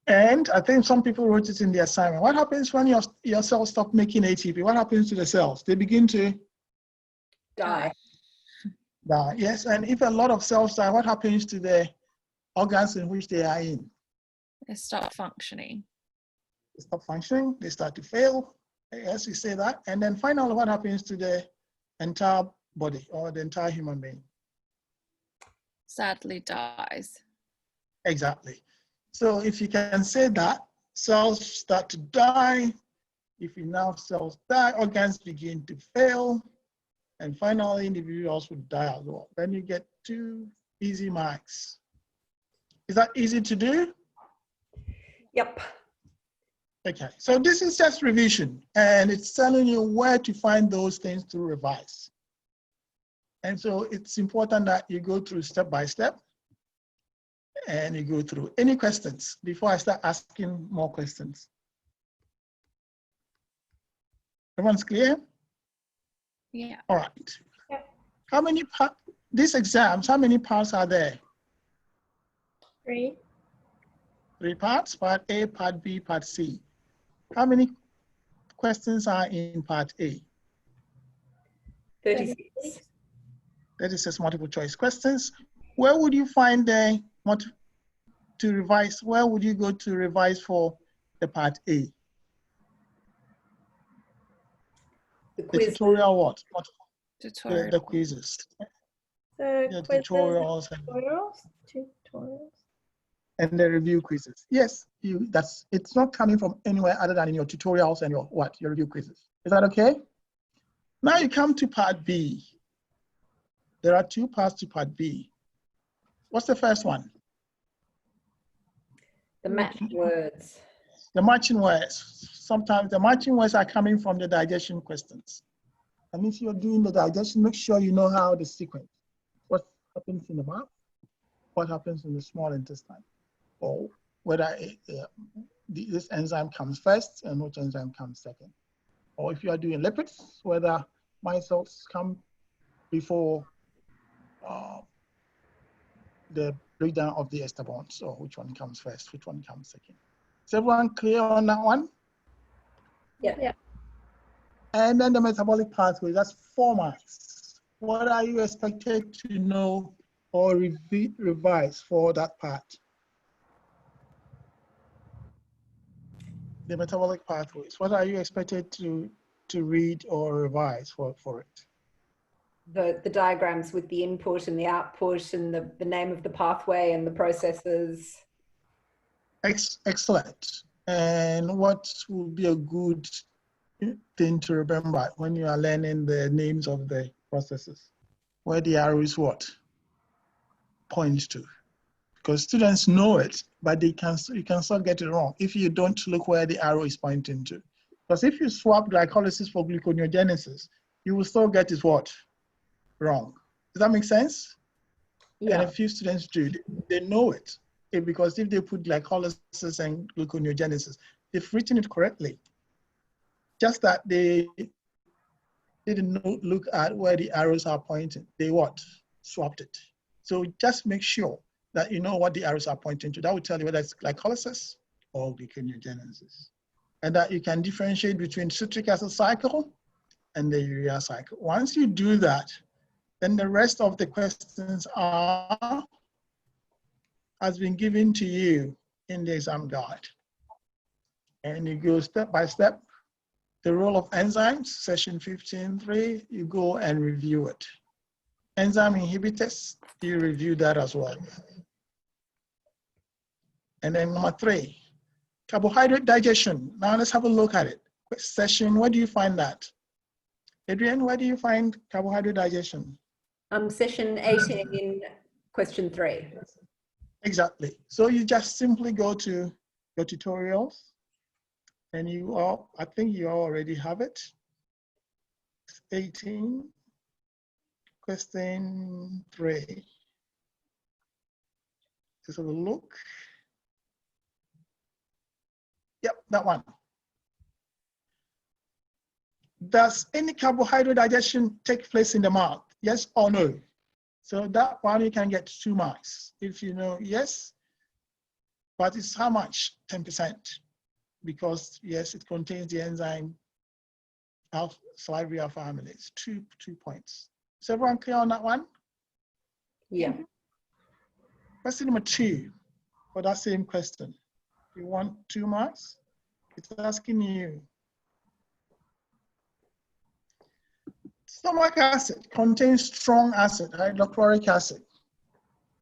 And I think some people wrote it in the assignment. What happens when your cells stop making ATP? What happens to the cells? They begin to Die. Yes, and if a lot of cells die, what happens to the organs in which they are in? They stop functioning. They stop functioning, they start to fail, yes, we say that. And then finally, what happens to the entire body or the entire human being? Sadly dies. Exactly. So if you can say that, cells start to die. If enough cells die, organs begin to fail. And finally, individuals would die as well. Then you get 2 easy marks. Is that easy to do? Yep. Okay, so this is just revision, and it's telling you where to find those things to revise. And so it's important that you go through step by step, and you go through. Any questions before I start asking more questions? Everyone's clear? Yeah. All right. How many these exams, how many parts are there? 3. 3 parts, part A, part B, part C. How many questions are in part A? 36. 36 multiple choice questions. Where would you find to revise? Where would you go to revise for the part A? The The quiz. tutorial what? Tutorial. The quizzes. So The quizzes, tutorials tutorials. and the review quizzes. Yes, it's not coming from anywhere other than in your tutorials and your review quizzes. Is that okay? Now you come to part B. There are 2 parts to part B. What's the first one? The matching words. The matching words. Sometimes the matching words are coming from the digestion questions. And if you're doing the digestion, make sure you know how the sequence. What happens in the mouth? What happens in the small intestine? Or whether this enzyme comes first and which enzyme comes second. Or if you are doing lipids, whether micelles come before the breakdown of the ester bonds, or which one comes first, which one comes second. Is everyone clear on that one? Yeah. And then the metabolic pathway, that's 4 marks. What are you expected to know or revise for that part? The metabolic pathways, what are you expected to read or revise for it? The diagrams with the input and the output and the name of the pathway and the processes. Excellent. And what would be a good thing to remember when you are learning the names of the processes? Where the arrow is what? Point to. Because students know it, but you can still get it wrong if you don't look where the arrow is pointing to. Because if you swap glycolysis for gluconeogenesis, you will still get it what? Wrong. Does that make sense? Yeah. And a few students do. They know it. Because if they put glycolysis and gluconeogenesis, they've written it correctly. Just that they didn't look at where the arrows are pointing. They what? Swapped it. So just make sure that you know what the arrows are pointing to. That will tell you whether it's glycolysis or gluconeogenesis. And that you can differentiate between citric acid cycle and the urea cycle. Once you do that, then the rest of the questions has been given to you in the exam guide. And you go step by step. The role of enzymes, session 15.3, you go and review it. Enzyme inhibitors, you review that as well. And then number 3, carbohydrate digestion. Now let's have a look at it. Session, where do you find that? Adrian, where do you find carbohydrate digestion? Session 18 in question 3. Exactly. So you just simply go to your tutorials and I think you already have it. 18, question 3. Let's have a look. Yep, that one. Does any carbohydrate digestion take place in the mouth? Yes or no? So that one you can get 2 marks. If you know yes, but it's how much? 10%. Because yes, it contains the enzyme salivary alpha amylase. 2 points. Is everyone clear on that one? Yeah. Question number 2 for that same question. You want 2 marks? It's asking you. Stomach acid contains strong acid, hydrochloric acid.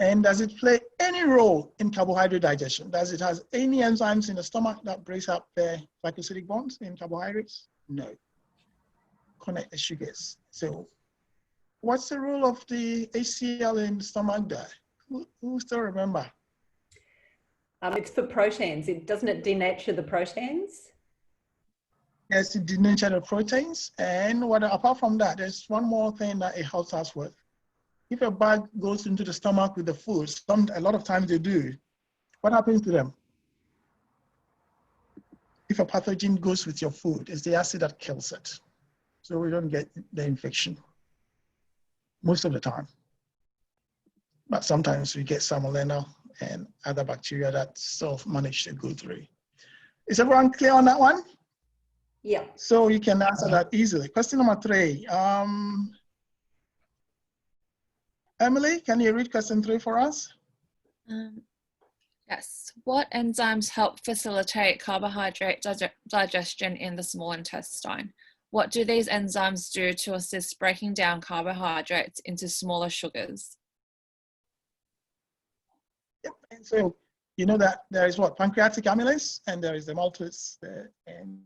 And does it play any role in carbohydrate digestion? Does it have any enzymes in the stomach that breaks up the glycosidic bonds in carbohydrates? No. Connect the sugars. So what's the role of the HCl in the stomach there? Who still remember? It's for proteins. Doesn't it denature the proteins? Yes, it denature the proteins. And apart from that, there's one more thing that it helps us with. If a bug goes into the stomach with the food, a lot of times they do, what happens to them? If a pathogen goes with your food, it's the acid that kills it. So we don't get the infection most of the time. But sometimes we get salmonella and other bacteria that still manage to go through. Is everyone clear on that one? Yeah. So you can answer that easily. Question number 3. Emily, can you read question 3 for us? Yes. What enzymes help facilitate carbohydrate digestion in the small intestine? What do these enzymes do to assist breaking down carbohydrates into smaller sugars? Yep. And so you know that there is what? Pancreatic amylase, and there is the maltose. And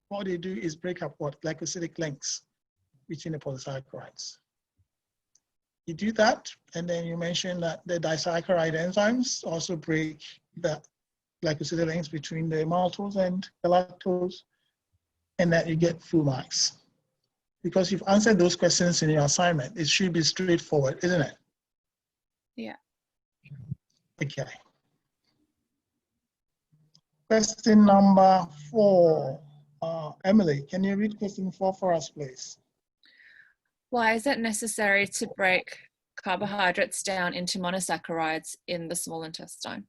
what they do is break up what? Glycosidic links between the polysaccharides. You do that, and then you mention that the disaccharide enzymes also break the glycosidic links between the maltose and the lactose, and that you get full marks. Because you've answered those questions in your assignment, it should be straightforward, isn't it? Yeah. Okay. Question number 4. Emily, can you read question 4 for us, please? Why is it necessary to break carbohydrates down into monosaccharides in the small intestine?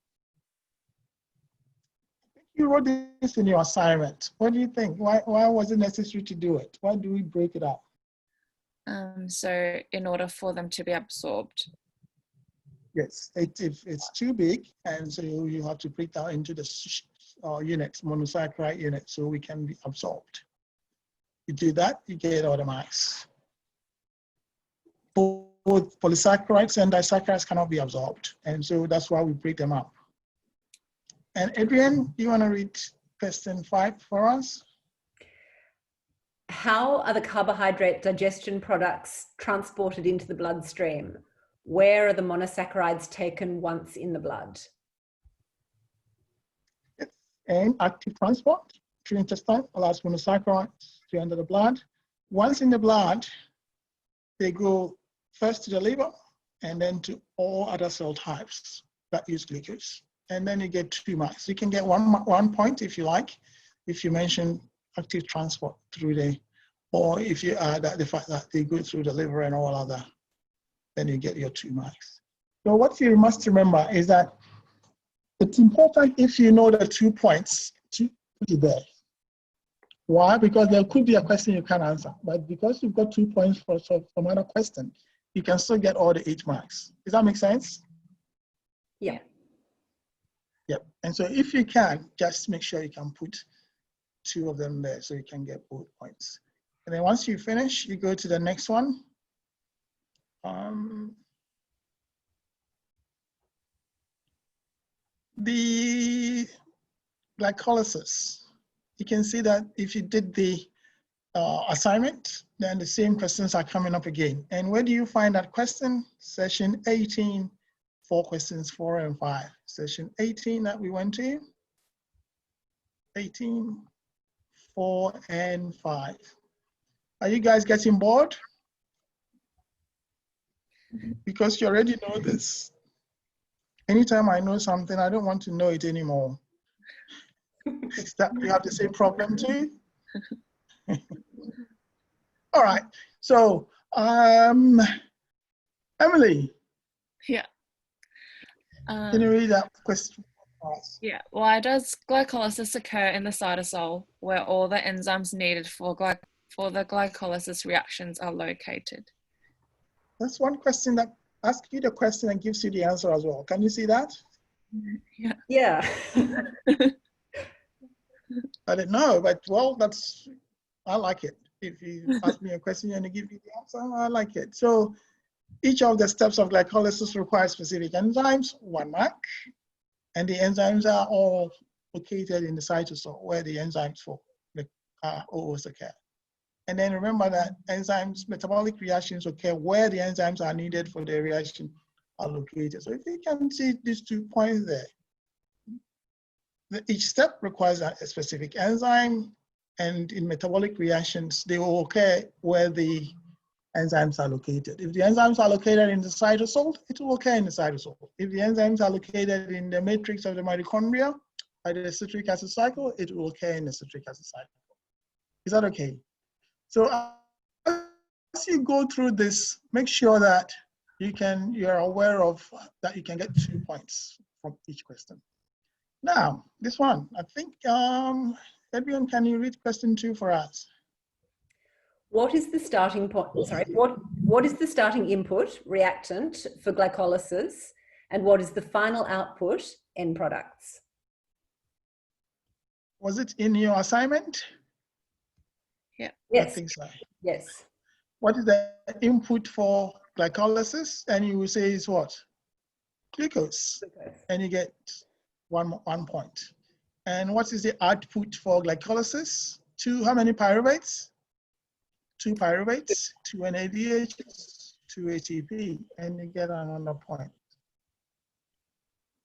you wrote this in your assignment. What do you think? Why was it necessary to do it? Why do we break it up? So in order for them to be absorbed. Yes, if it's too big, and so you have to break that into the units, monosaccharide units, so we can be absorbed. You do that, you get all the marks. Both polysaccharides and disaccharides cannot be absorbed, and so that's why we break them up. And Adrian, you want to read question 5 for us? How are the carbohydrate digestion products transported into the bloodstream? Where are the monosaccharides taken once in the blood? And active transport through intestine allows monosaccharides to enter the blood. Once in the blood, they go first to the liver and then to all other cell types that use glucose. And then you get 2 marks. You can get one point if you like, if you mention active transport through or if you add the fact that they go through the liver and all other, then you get your 2 marks. So what you must remember is that it's important if you know the 2 points to put it there. Why? Because there could be a question you can't answer, but because you've got 2 points for some other question, you can still get all the 8 marks. Does that make sense? Yeah. Yep. And so if you can, just make sure you can put 2 of them there so you can get both points. And then once you finish, you go to the next one. The glycolysis. You can see that if you did the assignment, then the same questions are coming up again. And where do you find that question? Session 18, 4 questions 4 and 5. Session 18 that we went to. 18, 4 and 5. Are you guys getting bored? Because you already know this. Anytime I know something, I don't want to know it anymore. Is that you have the same problem too? All right. So, Emily. Yeah. Can you read that question for us? Yeah. Why does glycolysis occur in the cytosol, where all the enzymes needed for the glycolysis reactions are located? That's one question that asks you the question and gives you the answer as well. Can you see that? Yeah. Yeah. I don't know, but well, I like it. If you ask me a question and I give you the answer, I like it. So each of the steps of glycolysis requires specific enzymes, 1 mark, and the enzymes are all located in the cytosol where the enzymes for the OOs occur. And then remember that enzymes, metabolic reactions occur where the enzymes are needed for the reaction are located. So if you can see these 2 points there, each step requires a specific enzyme, and in metabolic reactions, they will occur where the enzymes are located. If the enzymes are located in the cytosol, it will occur in the cytosol. If the enzymes are located in the matrix of the mitochondria, by the citric acid cycle, it will occur in the citric acid cycle. Is that okay? So as you go through this, make sure that you're aware of that you can get 2 points from each question. Now, this one, I think, Edwin, can you read question 2 for us? What is the starting point? Sorry, what is the starting input reactant for glycolysis, and what is the final output end products? Was it in your assignment? Yeah. Yes. I think so. Yes. What is the input for glycolysis? And you will say is what? Glucose. And you get one point. And what is the output for glycolysis? 2, how many pyruvates? 2 pyruvates, 2 NADH, 2 ATP, and you get another point.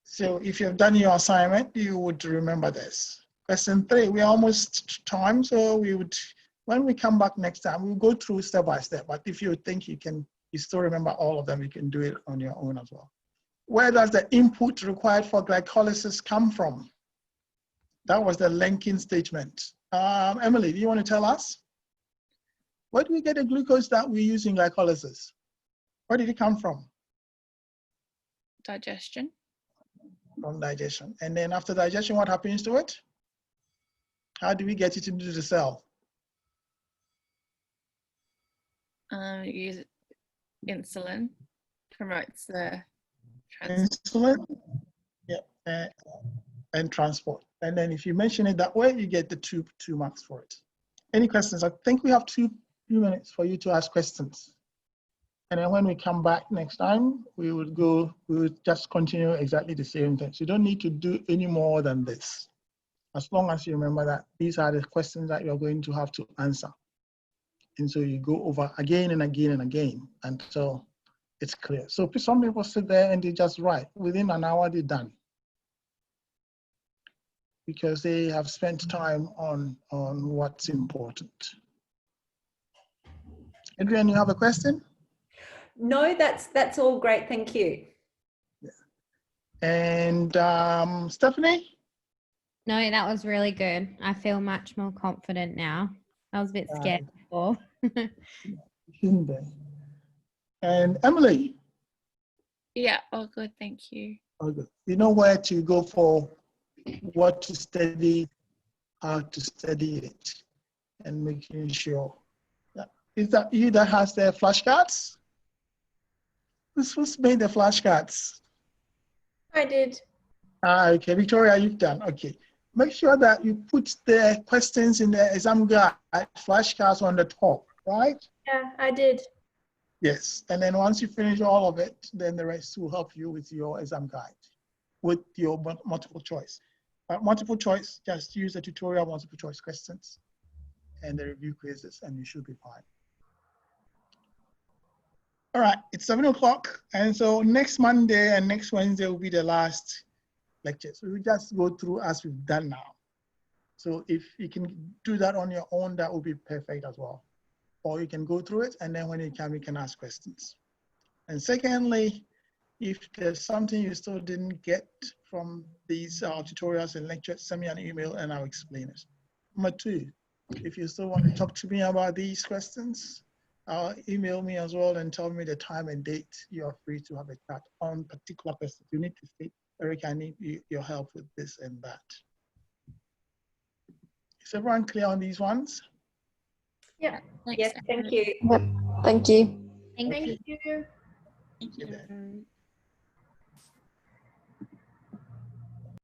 So if you've done your assignment, you would remember this. Question 3, we're almost time, so when we come back next time, we'll go through step by step. But if you think you still remember all of them, you can do it on your own as well. Where does the input required for glycolysis come from? That was the linking statement. Emily, do you want to tell us? Where do we get the glucose that we use in glycolysis? Where did it come from? Digestion. From digestion. And then after digestion, what happens to it? How do we get it into the cell? Use insulin promotes the transport. Insulin, yeah, and transport. And then if you mention it that way, you get the two marks for it. Any questions? I think we have few minutes for you to ask questions. And then when we come back next time, we will just continue exactly the same thing. So you don't need to do any more than this. As long as you remember that these are the questions that you're going to have to answer. And so you go over again and again and again until it's clear. So some people sit there and they just write. Within an hour, they're done. Because they have spent time on what's important. Adrian, you have a question? No, that's all great. Thank you. Yeah. And Stephanie? No, that was really good. I feel much more confident now. I was a bit scared before. Shouldn't they? And Emily? Yeah, all good, thank you. All good. You know where to go for what to study, how to study it, and making sure. Yeah. Is that you that has the flashcards? Who's made the flashcards? I did. Okay, Victoria, you've done. Okay. Make sure that you put the questions in the exam guide flashcards on the top, right? Yeah, I did. Yes. And then once you finish all of it, then the rest will help you with your exam guide, with your multiple choice. Multiple choice, just use the tutorial multiple choice questions and the review quizzes, and you should be fine. All right, it's 7 o'clock. And so next Monday and next Wednesday will be the last lectures. We will just go through as we've done now. So if you can do that on your own, that would be perfect as well. Or you can go through it, and then when you can ask questions. And secondly, if there's something you still didn't get from these tutorials and lectures, send me an email and I'll explain it. Number two, if you still want to talk to me about these questions, email me as well and tell me the time and date you are free to have a chat on particular questions. You need to say, Eric, I need your help with this and that. Is everyone clear on these ones? Yeah. Yes, thank you. Yep. Thank you. Thank you. Thank you. Thank you.